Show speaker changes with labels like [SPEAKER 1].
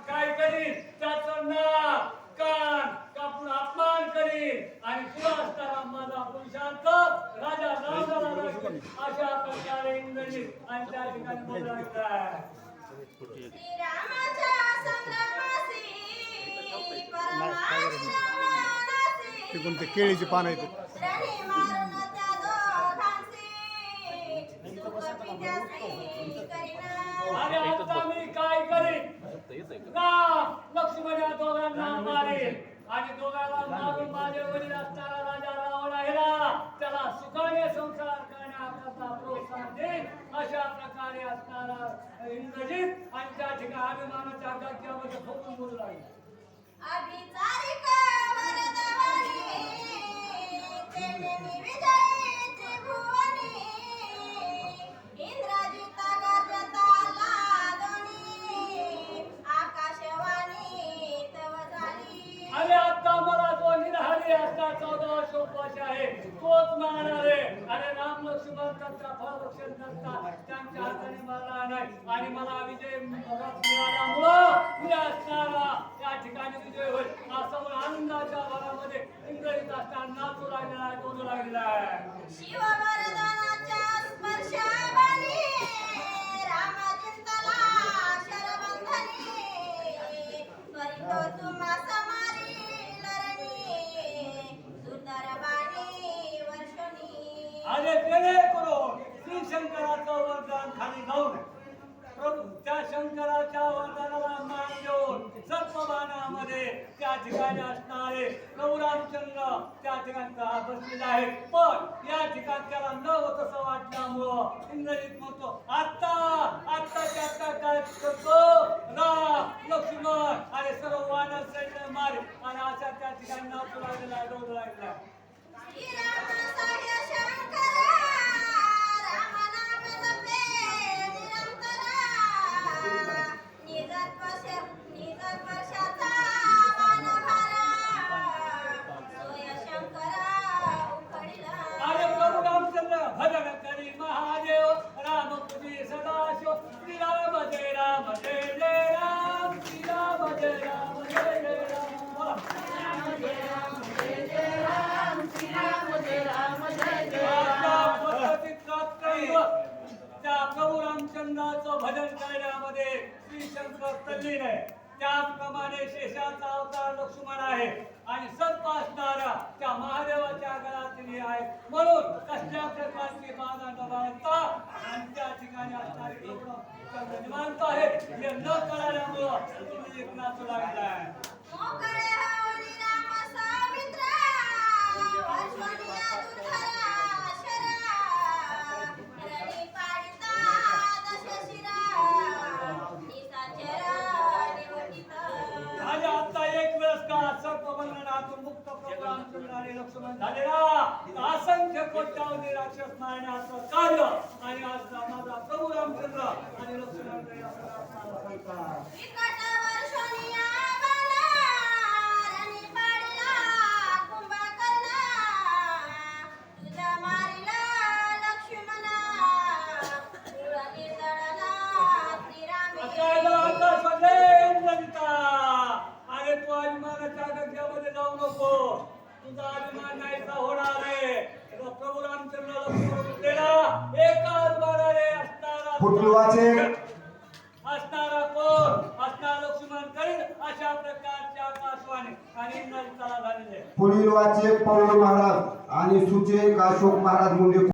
[SPEAKER 1] काय करीन त्याचं नाक कान कापून अपमान करीन आणि तुला असताना माझा पुरुषार्थ राजा रावणाला अशा प्रकारे इंद्रजित आणि त्या ठिकाणी बोलला
[SPEAKER 2] ते कोणते केळीची पान आहेत
[SPEAKER 1] आणि आता मी काय करीन लक्ष्मण या दोघांना मारेल आणि दोघांना मारून माझे वडील असणारा राजा रावण आहे ना त्याला सुखाने संसार करण्याकरता प्रोत्साहन देईल अशा प्रकारे असणारा इंद्रजित आणि त्या ठिकाणी अभिमानाच्या गग्ग्यामध्ये फुकून बोलू लागले अरे आता मला जो निराहारी असता 14 वर्ष उपवास आहे तोच मारणार आहे अरे राम लक्ष्मण त्यांचा फळभक्षण करता त्यांच्या हाताने मारला नाही आणि मला विजय मिळाल्यामुळं मी असणारा या ठिकाणी विजय होईल असं आनंदाच्या भरामध्ये इंद्रजित असताना नाचू लागलेला आहे बोलू लागलेला आहे
[SPEAKER 3] शिववरदानाच्या स्पर्शाने रामचिंतला शरबंधनी त्वरितो तुम्हा समारी लरणी सुंदरबाणी वर्षणी
[SPEAKER 1] अरे केले करून श्री शंकराचं वरदान खाली जाऊन प्रभू त्या शंकराच्या वरदानाला मान देऊन सर्पबाणामध्ये त्या ठिकाणी असणारे गौरामचंद्र त्या ठिकाणी बसलेले आहे पण या ठिकाणी त्याला न होत असं वाटल्यामुळं इंद्रजित म्हणतो आत्ताच्या आता काय करतो राम लक्ष्मण आणि सर्व वानर सैन्य मारे आणि अशा त्या ठिकाणी नाचू लागलेला आहे डोलू लागलेला आहे भजन करी महादेव राम तुझी सदाशिव श्री राम जय राम जय जय राम श्री राम जय राम जय जय राम त्या प्रभू रामचंद्राचं भजन करण्यामध्ये श्री शंकर तल्लीन आहे त्याप्रमाणे शेषाचा अवतार लक्ष्मण आहे आणि सर्प असणारा त्या महादेवाच्या गळातील आहे म्हणून कसल्या प्रकारची बाधा न बाळगता आणि त्या ठिकाणी असणारे निवांत आहेत हे न कळाल्यामुळं तुम्ही एक नाचू लागला आहे मुक्त आणि लक्ष्मण झालेला असंख्य कोट्यावधी राक्षस मारण्याचं कार्य आणि आज माझा प्रभू रामचंद्र आणि लक्ष्मण अरे तू अभिमानाच्या गग्ग्यामध्ये जाऊ नको तुझा अभिमान नाहीसा होणार आहे प्रभू रामचंद्र लक्ष्मण एकाच बाणाने असणारा कोण असणारा लक्ष्मण करील अशा प्रकारच्या आकाशवाणी आणि इंद्रजिताला झालेले
[SPEAKER 4] पुढील वाचे पौळ महाराज आणि सुचे अशोक महाराज मुंडे